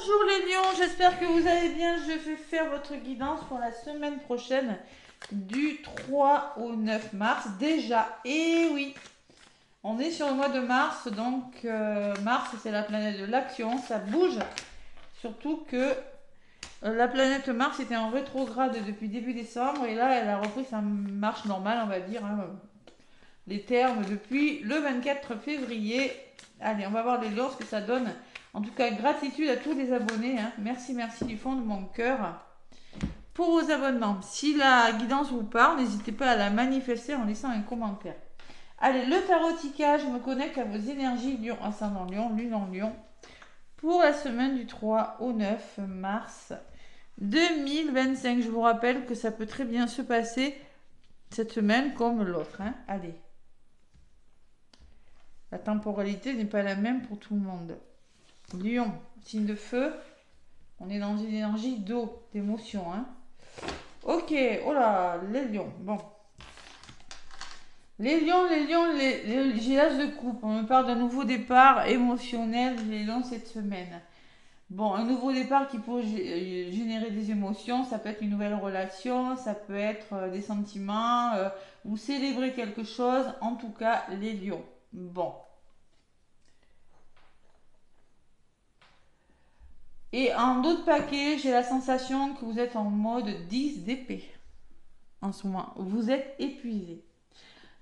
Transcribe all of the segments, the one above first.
Bonjour les lions, j'espère que vous allez bien. Je vais faire votre guidance pour la semaine prochaine du 3 au 9 mars. Déjà, et oui, on est sur le mois de mars, donc Mars c'est la planète de l'action, ça bouge. Surtout que la planète Mars était en rétrograde depuis début décembre et là elle a repris sa marche normale, on va dire, hein, les termes depuis le 24 février. Allez, on va voir les lots, ce que ça donne. En tout cas, gratitude à tous les abonnés. Hein. Merci, merci du fond de mon cœur pour vos abonnements. Si la guidance vous parle, n'hésitez pas à la manifester en laissant un commentaire. Allez, le tarotica, je me connecte à vos énergies Lion, ascendant Lion, Lune en Lion, pour la semaine du 3 au 9 mars 2025. Je vous rappelle que ça peut très bien se passer cette semaine comme l'autre. Hein. Allez. La temporalité n'est pas la même pour tout le monde. Lion, signe de feu. On est dans une énergie d'eau, d'émotion. Hein. Ok, oh là, les lions. Bon. Les lions, j'ai l'âge de coupe. On me parle d'un nouveau départ émotionnel, les lions, cette semaine. Bon, un nouveau départ qui peut générer des émotions. Ça peut être une nouvelle relation, ça peut être des sentiments, ou célébrer quelque chose. En tout cas, les lions. Bon. Et en d'autres paquets, j'ai la sensation que vous êtes en mode 10 d'épée. En ce moment, vous êtes épuisé.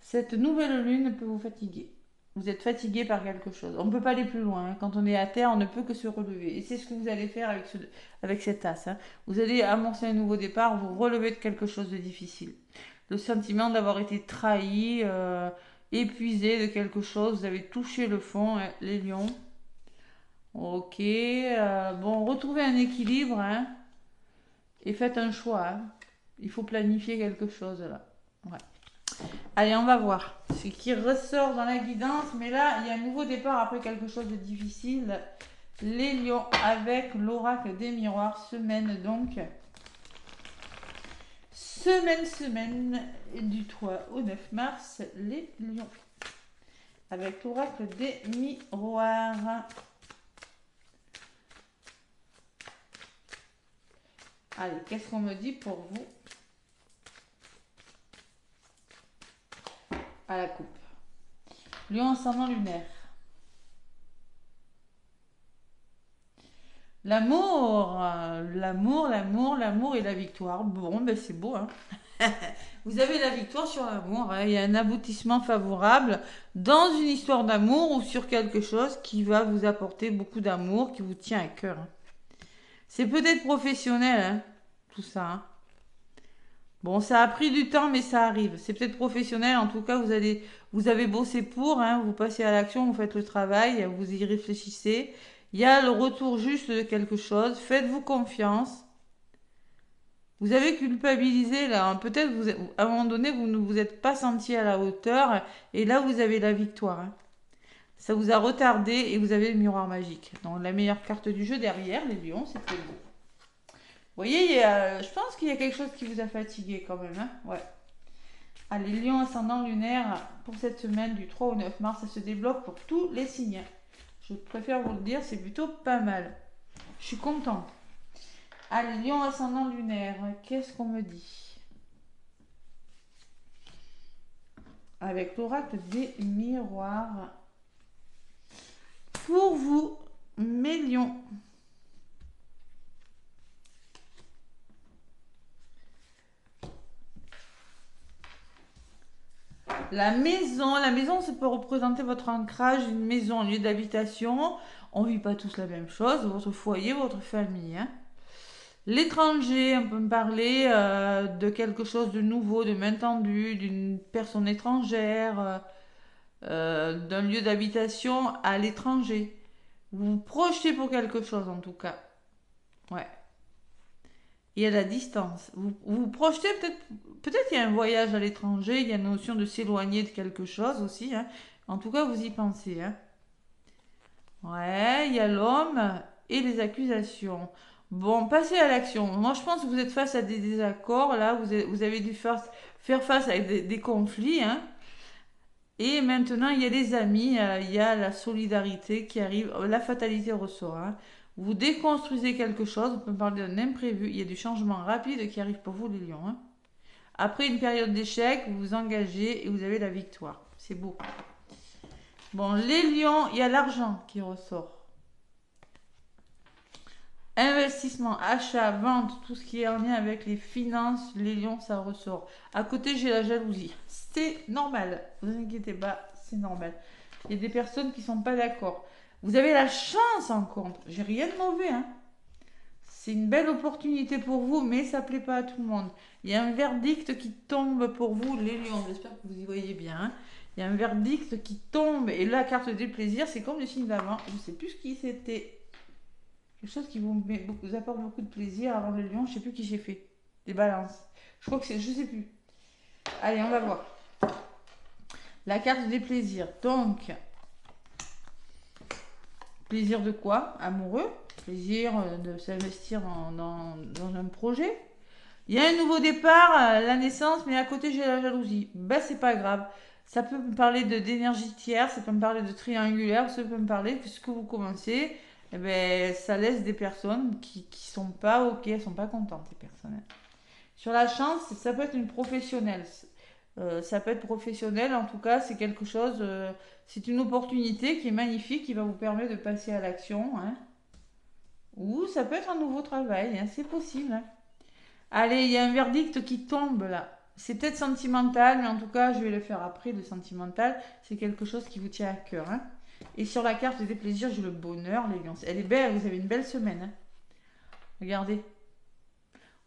Cette nouvelle lune peut vous fatiguer. Vous êtes fatigué par quelque chose. On ne peut pas aller plus loin. Hein. Quand on est à terre, on ne peut que se relever. Et c'est ce que vous allez faire avec cet as. Hein. Vous allez amorcer un nouveau départ, vous relever de quelque chose de difficile. Le sentiment d'avoir été trahi, épuisé de quelque chose. Vous avez touché le fond, hein, les lions. Ok, bon, retrouvez un équilibre, hein, et faites un choix. Hein. Il faut planifier quelque chose là. Ouais. Allez, on va voir ce qui ressort dans la guidance. Mais là, il y a un nouveau départ après quelque chose de difficile. Les lions avec l'oracle des miroirs. Semaine donc. Semaine du 3 au 9 mars. Les lions. Avec l'oracle des miroirs. Allez, qu'est-ce qu'on me dit pour vous à la coupe? Lion ascendant lunaire. L'amour et la victoire. Bon, ben c'est beau, hein. Vous avez la victoire sur l'amour. Hein. Il y a un aboutissement favorable dans une histoire d'amour ou sur quelque chose qui va vous apporter beaucoup d'amour, qui vous tient à cœur. Hein. C'est peut-être professionnel, hein, tout ça. Hein. Bon, ça a pris du temps, mais ça arrive. C'est peut-être professionnel. En tout cas, vous avez bossé pour. Hein, vous passez à l'action, vous faites le travail, vous y réfléchissez. Il y a le retour juste de quelque chose. Faites-vous confiance. Vous avez culpabilisé là. Hein. Peut-être à un moment donné, vous ne vous êtes pas senti à la hauteur. Et là, vous avez la victoire. Hein. Ça vous a retardé et vous avez le miroir magique. Donc, la meilleure carte du jeu derrière, les lions, c'est très beau. Vous voyez, je pense qu'il y a quelque chose qui vous a fatigué quand même. Hein, ouais. Allez, lion ascendant lunaire, pour cette semaine du 3 au 9 mars, ça se débloque pour tous les signes. Je préfère vous le dire, c'est plutôt pas mal. Je suis contente. Allez, lion ascendant lunaire, qu'est-ce qu'on me dit? Avec l'oracle des miroirs. Pour vous, mes lions. La maison, ça peut représenter votre ancrage, une maison, un lieu d'habitation. On ne vit pas tous la même chose, votre foyer, votre famille. Hein. L'étranger, on peut me parler de quelque chose de nouveau, de main tendue, d'une personne étrangère, d'un lieu d'habitation à l'étranger. Vous vous projetez pour quelque chose en tout cas. Ouais. Et à la distance. Vous projetez peut-être il y a un voyage à l'étranger, il y a une notion de s'éloigner de quelque chose aussi. Hein. En tout cas, vous y pensez. Hein. Ouais, il y a l'homme et les accusations. Bon, passez à l'action. Moi, je pense que vous êtes face à des désaccords. Là, vous avez dû faire face à des conflits. Hein. Et maintenant, il y a les amis, il y a la solidarité qui arrive. La fatalité ressort. Hein. Vous déconstruisez quelque chose, on peut parler d'un imprévu. Il y a du changement rapide qui arrive pour vous, les lions, hein. Après une période d'échec, vous vous engagez et vous avez la victoire. C'est beau. Bon, les lions, il y a l'argent qui ressort. Investissement, achat, vente, tout ce qui est en lien avec les finances, les lions, ça ressort. À côté, j'ai la jalousie. C'est normal. Ne vous inquiétez pas, c'est normal. Il y a des personnes qui ne sont pas d'accord. Vous avez la chance en contre. J'ai rien de mauvais, hein. C'est une belle opportunité pour vous, mais ça ne plaît pas à tout le monde. Il y a un verdict qui tombe pour vous, les lions. J'espère que vous y voyez bien, hein. Il y a un verdict qui tombe. Et la carte des plaisirs, c'est comme le signe d'avant. Je ne sais plus ce qui c'était. Quelque chose qui vous apporte beaucoup de plaisir avant le lion. Je ne sais plus qui j'ai fait. Des balances. Je crois que c'est... Je ne sais plus. Allez, on va voir. La carte des plaisirs. Donc, plaisir de quoi? Amoureux. Plaisir de s'investir dans un projet. Il y a un nouveau départ, la naissance, mais à côté j'ai la jalousie. Ben c'est pas grave. Ça peut me parler d'énergie tiers, ça peut me parler de triangulaire, ça peut me parler que ce que vous commencez, eh ben, ça laisse des personnes qui sont pas ok, elles sont pas contentes, ces personnes. Sur la chance, ça peut être une professionnelle. Ça peut être professionnel, en tout cas, c'est quelque chose, c'est une opportunité qui est magnifique, qui va vous permettre de passer à l'action, hein. Ou ça peut être un nouveau travail, hein, c'est possible, hein. Allez, il y a un verdict qui tombe là. C'est peut-être sentimental, mais en tout cas, je vais le faire après, le sentimental. C'est quelque chose qui vous tient à cœur, hein. Et sur la carte des plaisirs, j'ai le bonheur, les lions. Elle est belle, vous avez une belle semaine, hein. Regardez.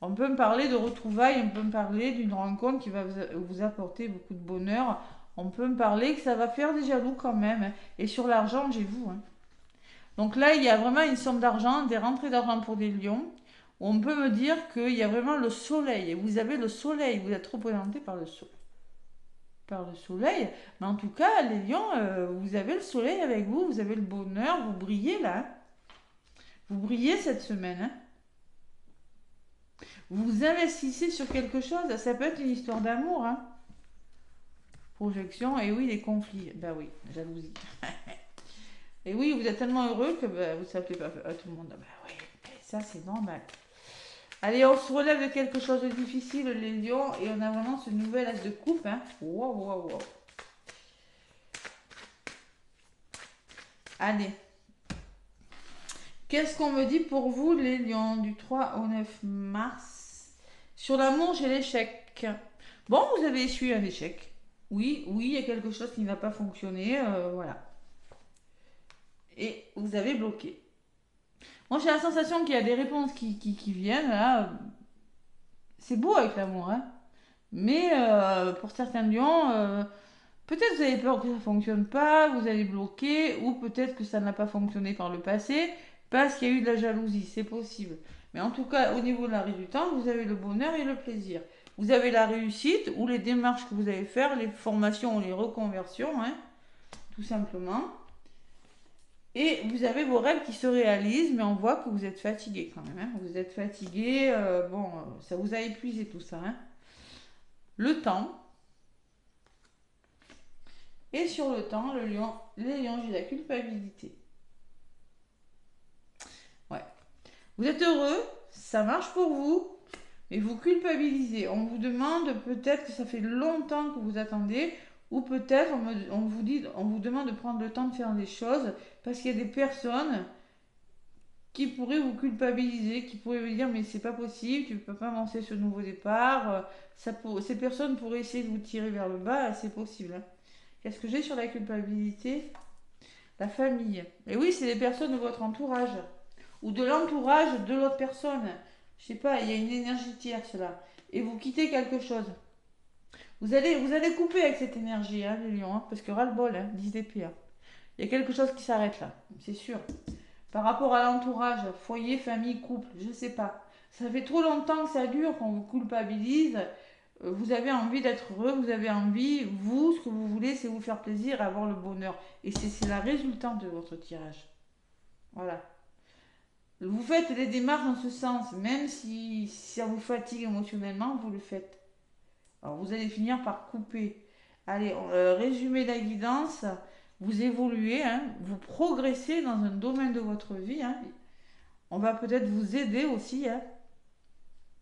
On peut me parler de retrouvailles, on peut me parler d'une rencontre qui va vous apporter beaucoup de bonheur. On peut me parler que ça va faire des jaloux quand même, hein. Et sur l'argent, j'ai vous, hein. Donc là, il y a vraiment une somme d'argent, des rentrées d'argent pour des lions. On peut me dire qu'il y a vraiment le soleil. Et vous avez le soleil, vous êtes représenté par le soleil. Mais en tout cas, les lions, vous avez le soleil avec vous, vous avez le bonheur, vous brillez là, hein. Vous brillez cette semaine, hein. Vous investissez sur quelque chose, ça peut être une histoire d'amour, hein. Projection, et oui, les conflits. Ben oui, jalousie. Et oui, vous êtes tellement heureux que ben, vous ne plaît pas à tout le monde. Ben oui, ça c'est normal. Allez, on se relève de quelque chose de difficile, les lions, et on a vraiment ce nouvel as de coupe, hein. Wow, wow, wow. Allez. Qu'est-ce qu'on me dit pour vous, les lions, du 3 au 9 mars? Sur l'amour, j'ai l'échec. Bon, vous avez essuyé un échec. Oui, oui, il y a quelque chose qui n'a pas fonctionné, voilà. Et vous avez bloqué. Moi, j'ai la sensation qu'il y a des réponses qui viennent, là. C'est beau avec l'amour, hein. Mais pour certains lions, peut-être vous avez peur que ça ne fonctionne pas, vous allez bloquer, ou peut-être que ça n'a pas fonctionné par le passé, parce qu'il y a eu de la jalousie, c'est possible. Mais en tout cas, au niveau de la résultante, vous avez le bonheur et le plaisir. Vous avez la réussite, ou les démarches que vous allez faire, les formations ou les reconversions, hein, tout simplement. Et vous avez vos rêves qui se réalisent, mais on voit que vous êtes fatigué quand même, hein. Vous êtes fatigué, bon, ça vous a épuisé tout ça, hein. Le temps. Et sur le temps, les lions, j'ai la culpabilité. Ouais. Vous êtes heureux, ça marche pour vous, mais vous culpabilisez. On vous demande peut-être que ça fait longtemps que vous attendez, ou peut-être on vous demande de prendre le temps de faire des choses, parce qu'il y a des personnes qui pourraient vous culpabiliser, qui pourraient vous dire mais c'est pas possible, tu ne peux pas avancer ce nouveau départ. Ces personnes pourraient essayer de vous tirer vers le bas, c'est possible, hein. Qu'est-ce que j'ai sur la culpabilité? La famille. Et oui, c'est les personnes de votre entourage. Ou de l'entourage de l'autre personne. Je sais pas, il y a une énergie tierce là. Et vous quittez quelque chose. Vous allez couper avec cette énergie, hein, les lions, hein, parce que ras-le-bol, hein, 10 d'épée, hein. Il y a quelque chose qui s'arrête là, c'est sûr. Par rapport à l'entourage, foyer, famille, couple, je sais pas. Ça fait trop longtemps que ça dure, qu'on vous culpabilise. Vous avez envie d'être heureux, vous avez envie, vous, ce que vous voulez, c'est vous faire plaisir et avoir le bonheur. Et c'est la résultante de votre tirage. Voilà. Vous faites des démarches dans ce sens, même si ça vous fatigue émotionnellement, vous le faites. Alors vous allez finir par couper. Allez, résumé la guidance, vous évoluez, hein, vous progressez dans un domaine de votre vie, hein. On va peut-être vous aider aussi hein,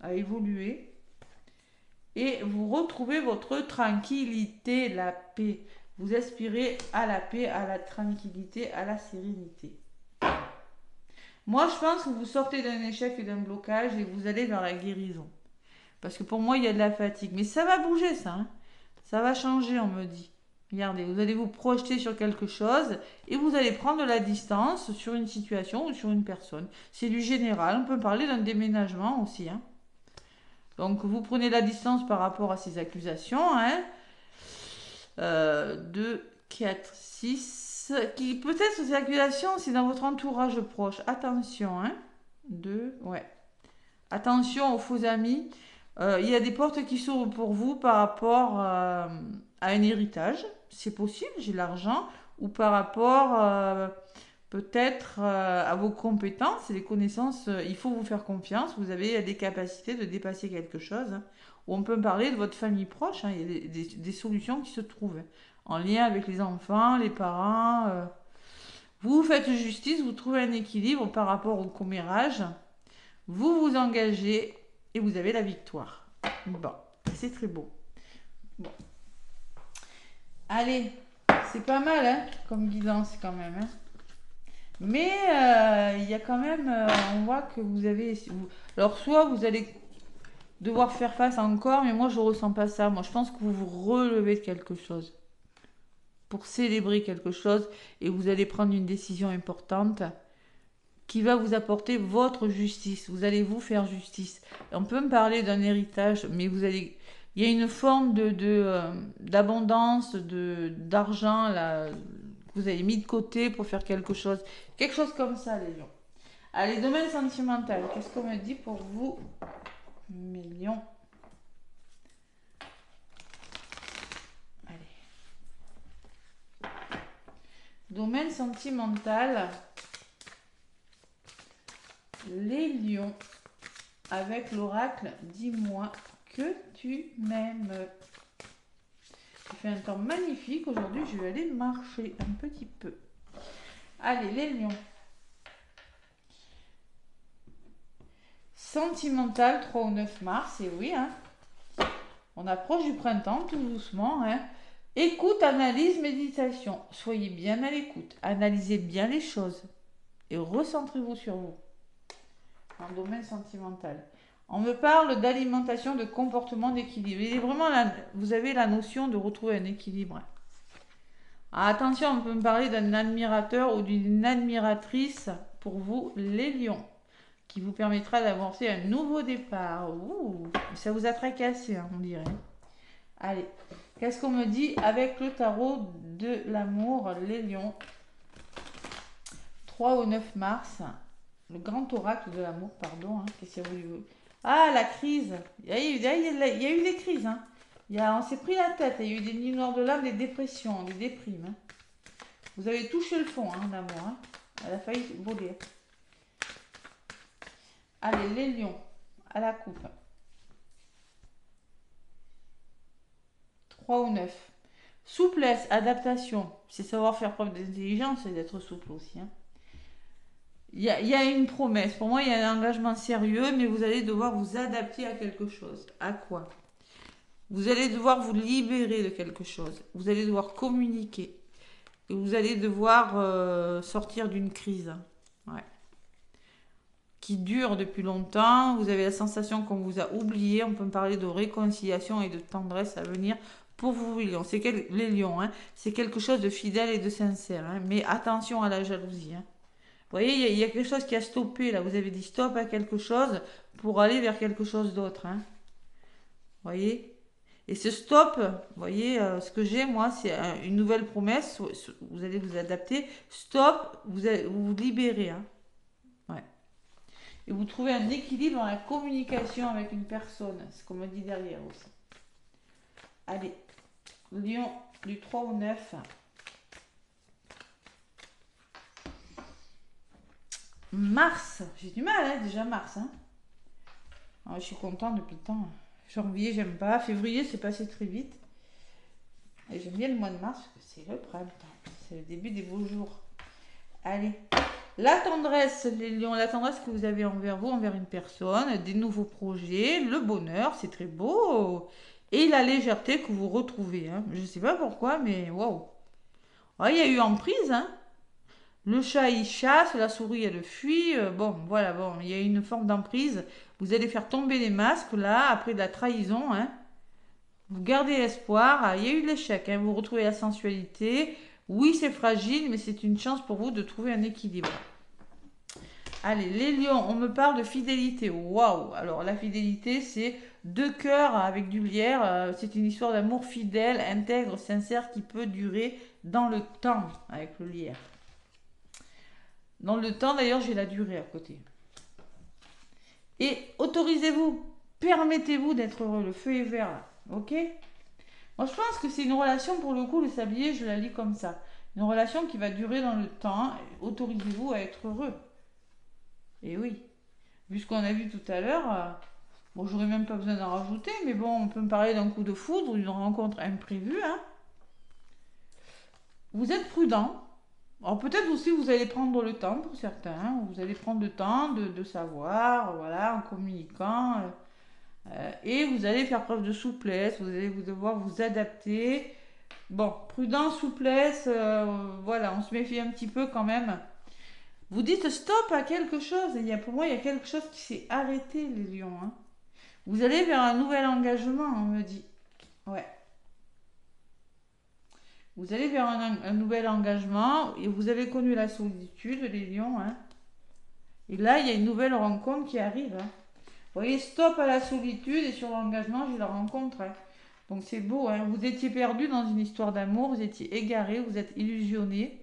à évoluer. Et vous retrouvez votre tranquillité, la paix. Vous aspirez à la paix, à la tranquillité, à la sérénité. Moi, je pense que vous sortez d'un échec et d'un blocage et vous allez vers la guérison. Parce que pour moi, il y a de la fatigue. Mais ça va bouger, ça. Hein. Ça va changer, on me dit. Regardez, vous allez vous projeter sur quelque chose et vous allez prendre de la distance sur une situation ou sur une personne. C'est du général. On peut parler d'un déménagement aussi. Hein. Donc, vous prenez la distance par rapport à ces accusations. Hein. 2, 4, 6. Qui peut-être ces accusations, c'est dans votre entourage proche. Attention. Hein. 2, ouais. Attention aux faux amis. Il y a des portes qui s'ouvrent pour vous par rapport à un héritage. C'est possible, j'ai l'argent. Ou par rapport peut-être à vos compétences et les connaissances. Il faut vous faire confiance. Vous avez des capacités de dépasser quelque chose. Hein. Ou on peut parler de votre famille proche. Hein. Il y a des solutions qui se trouvent. Hein. En lien avec les enfants, les parents. Vous faites justice, vous trouvez un équilibre par rapport au commérage. Vous vous engagez et vous avez la victoire. Bon, c'est très beau. Bon. Allez, c'est pas mal hein, comme guidance quand même. Hein. Mais il y a quand même, on voit que vous avez... Alors soit vous allez devoir faire face encore, mais moi je ressens pas ça. Moi je pense que vous vous relevez de quelque chose. Pour célébrer quelque chose et vous allez prendre une décision importante qui va vous apporter votre justice. Vous allez vous faire justice. On peut me parler d'un héritage, mais vous allez... Il y a une forme d'abondance, d'argent là, que vous avez mis de côté pour faire quelque chose. Quelque chose comme ça, les lions. Allez, domaine sentimental. Qu'est-ce qu'on me dit pour vous, mes lions? Allez. Domaine sentimental. Les lions, avec l'oracle, dis-moi que tu m'aimes. Il fait un temps magnifique. Aujourd'hui, je vais aller marcher un petit peu. Allez, les lions. Sentimental, 3 au 9 mars, et oui, hein. On approche du printemps, tout doucement. Hein. Écoute, analyse, méditation. Soyez bien à l'écoute. Analysez bien les choses. Et recentrez-vous sur vous. En domaine sentimental. On me parle d'alimentation, de comportement, d'équilibre. Il est vraiment là, vous avez la notion de retrouver un équilibre. Alors, attention, on peut me parler d'un admirateur ou d'une admiratrice pour vous, les lions, qui vous permettra d'avancer un nouveau départ. Ouh, ça vous a tracassé, hein, on dirait. Allez, qu'est-ce qu'on me dit avec le tarot de l'amour, les lions? 3 au 9 mars. Le grand oracle de l'amour, pardon. Hein, qu'est-ce qu'il y a voulu... Ah, la crise. Il y a eu des crises. Hein. On s'est pris la tête. Il y a eu des nuits noires de l'âme, des dépressions, des déprimes. Hein. Vous avez touché le fond, hein, l'amour. Hein. Elle a failli voler. Allez, les lions, à la coupe. 3 ou 9. Souplesse, adaptation. C'est savoir faire preuve d'intelligence et d'être souple aussi. Hein. Il y a une promesse. Pour moi, il y a un engagement sérieux, mais vous allez devoir vous adapter à quelque chose. À quoi? Vous allez devoir vous libérer de quelque chose. Vous allez devoir communiquer. Et vous allez devoir sortir d'une crise. Ouais. Qui dure depuis longtemps. Vous avez la sensation qu'on vous a oublié. On peut me parler de réconciliation et de tendresse à venir pour vous, les lions. Les lions, hein. C'est quelque chose de fidèle et de sincère. Hein. Mais attention à la jalousie. Hein. Vous voyez, il y a quelque chose qui a stoppé là. Vous avez dit stop à quelque chose pour aller vers quelque chose d'autre. Hein. Vous voyez? Et ce stop, vous voyez, ce que j'ai moi, c'est une nouvelle promesse. Vous allez vous adapter. Stop, vous vous libérez. Hein. Ouais. Et vous trouvez un équilibre dans la communication avec une personne. C'est ce qu'on me dit derrière aussi. Allez, lion du 3 au 9. Mars, j'ai du mal, hein, déjà mars. Hein. Alors, je suis contente depuis le temps. Janvier, j'aime pas. Février, c'est passé très vite. Et j'aime bien le mois de mars parce que c'est le printemps. C'est le début des beaux jours. Allez, La tendresse, les lions, la tendresse que vous avez envers vous, envers une personne, des nouveaux projets, le bonheur, c'est très beau. Et la légèreté que vous retrouvez. Hein. Je ne sais pas pourquoi, mais waouh. Ouais, il y a eu emprise, hein. Le chat, il chasse, la souris, elle fuit. Bon, voilà, bon, il y a une forme d'emprise. Vous allez faire tomber les masques, là, après de la trahison, hein. Vous gardez espoir. Ah, il y a eu l'échec, hein. Vous retrouvez la sensualité. Oui, c'est fragile, mais c'est une chance pour vous de trouver un équilibre. Allez, les lions, on me parle de fidélité. Waouh! Alors, la fidélité, c'est deux cœurs avec du lierre. C'est une histoire d'amour fidèle, intègre, sincère qui peut durer dans le temps avec le lierre. Dans le temps, d'ailleurs, j'ai la durée à côté. Et autorisez-vous, permettez-vous d'être heureux. Le feu est vert là, ok? Moi, je pense que c'est une relation, pour le coup, le sablier, je la lis comme ça. Une relation qui va durer dans le temps. Autorisez-vous à être heureux. Et oui, vu ce qu'on a vu tout à l'heure, bon, j'aurais même pas besoin d'en rajouter, mais bon, on peut me parler d'un coup de foudre, d'une rencontre imprévue, hein. Vous êtes prudent. Alors peut-être aussi vous allez prendre le temps pour certains, hein. Vous allez prendre le temps de savoir, voilà, en communiquant, et vous allez faire preuve de souplesse, vous allez vous devoir vous adapter. Bon, prudence, souplesse, voilà, on se méfie un petit peu quand même. Vous dites stop à quelque chose, et pour moi il y a quelque chose qui s'est arrêté les lions, hein. Vous allez vers un nouvel engagement, on me dit. Ouais. Vous allez vers un nouvel engagement et vous avez connu la solitude, les lions, hein. Et là, il y a une nouvelle rencontre qui arrive, hein. Vous voyez, stop à la solitude et sur l'engagement, j'ai la rencontre, hein. Donc c'est beau, hein. Vous étiez perdu dans une histoire d'amour, vous étiez égaré, vous êtes illusionné.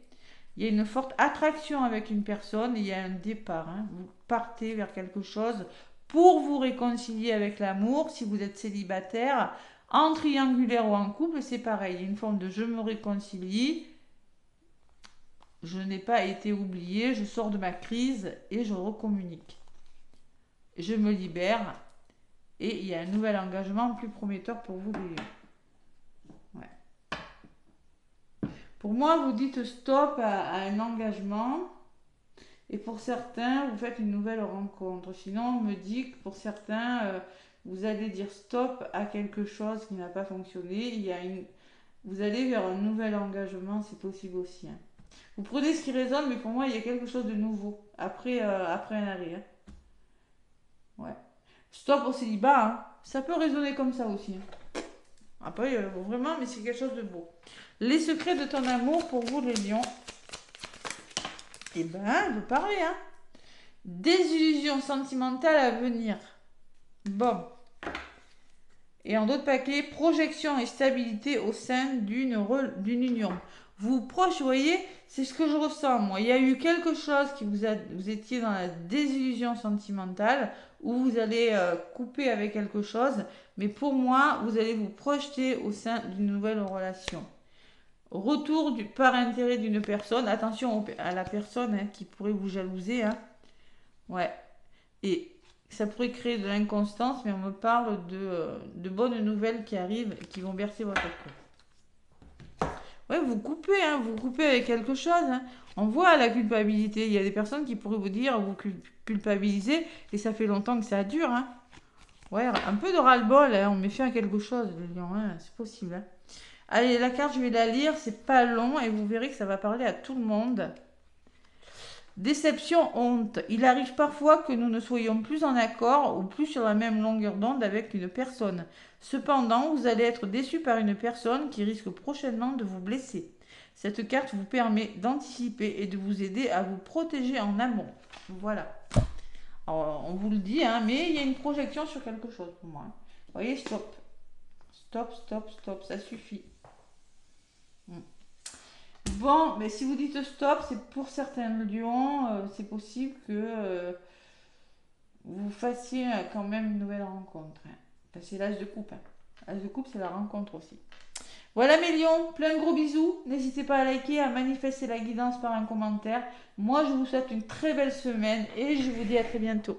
Il y a une forte attraction avec une personne et il y a un départ, hein. Vous partez vers quelque chose pour vous réconcilier avec l'amour. Si vous êtes célibataire, en triangulaire ou en couple, c'est pareil. Il y a une forme de je me réconcilie, je n'ai pas été oublié, je sors de ma crise et je recommunique. Je me libère et il y a un nouvel engagement plus prometteur pour vous, les lions. Ouais. Pour moi, vous dites stop à un engagement et pour certains, vous faites une nouvelle rencontre. Sinon, on me dit que pour certains, vous allez dire stop à quelque chose qui n'a pas fonctionné. Vous allez vers un nouvel engagement, c'est possible aussi, hein. Vous prenez ce qui résonne, mais pour moi, il y a quelque chose de nouveau après un arrêt, hein. Ouais. Stop au célibat, hein. Ça peut résonner comme ça aussi, hein. Après, vraiment, mais c'est quelque chose de beau. Les secrets de ton amour pour vous, les lions. Eh ben, vous parlez, hein. Désillusion sentimentale à venir. Bon. Et en d'autres paquets, projection et stabilité au sein d'une union. Vous proche, vous voyez, c'est ce que je ressens, moi. Il y a eu quelque chose qui vous étiez dans la désillusion sentimentale, où vous allez couper avec quelque chose, mais pour moi, vous allez vous projeter au sein d'une nouvelle relation. Retour par intérêt d'une personne, attention à la personne, hein, qui pourrait vous jalouser, hein. Ouais. Et ça pourrait créer de l'inconstance, mais on me parle de bonnes nouvelles qui arrivent et qui vont bercer votre cœur. Ouais, vous coupez avec quelque chose, hein. On voit la culpabilité. Il y a des personnes qui pourraient vous dire, vous culpabiliser, et ça fait longtemps que ça dure, hein. Ouais, un peu de ras-le-bol, hein. On met fin à quelque chose, le lion, hein. C'est possible, hein. Allez, la carte, je vais la lire, c'est pas long, et vous verrez que ça va parler à tout le monde. Déception, honte. Il arrive parfois que nous ne soyons plus en accord ou plus sur la même longueur d'onde avec une personne. Cependant, vous allez être déçu par une personne qui risque prochainement de vous blesser. Cette carte vous permet d'anticiper et de vous aider à vous protéger en amont. Voilà. Alors, on vous le dit, hein, mais il y a une projection sur quelque chose pour moi, hein. Vous voyez, stop. Stop, stop, stop, ça suffit. Bon, mais si vous dites stop, c'est pour certains lions, c'est possible que vous fassiez quand même une nouvelle rencontre, hein. C'est l'âge de coupe, hein. L'âge de coupe, c'est la rencontre aussi. Voilà mes lions, plein de gros bisous. N'hésitez pas à liker, à manifester la guidance par un commentaire. Moi, je vous souhaite une très belle semaine et je vous dis à très bientôt.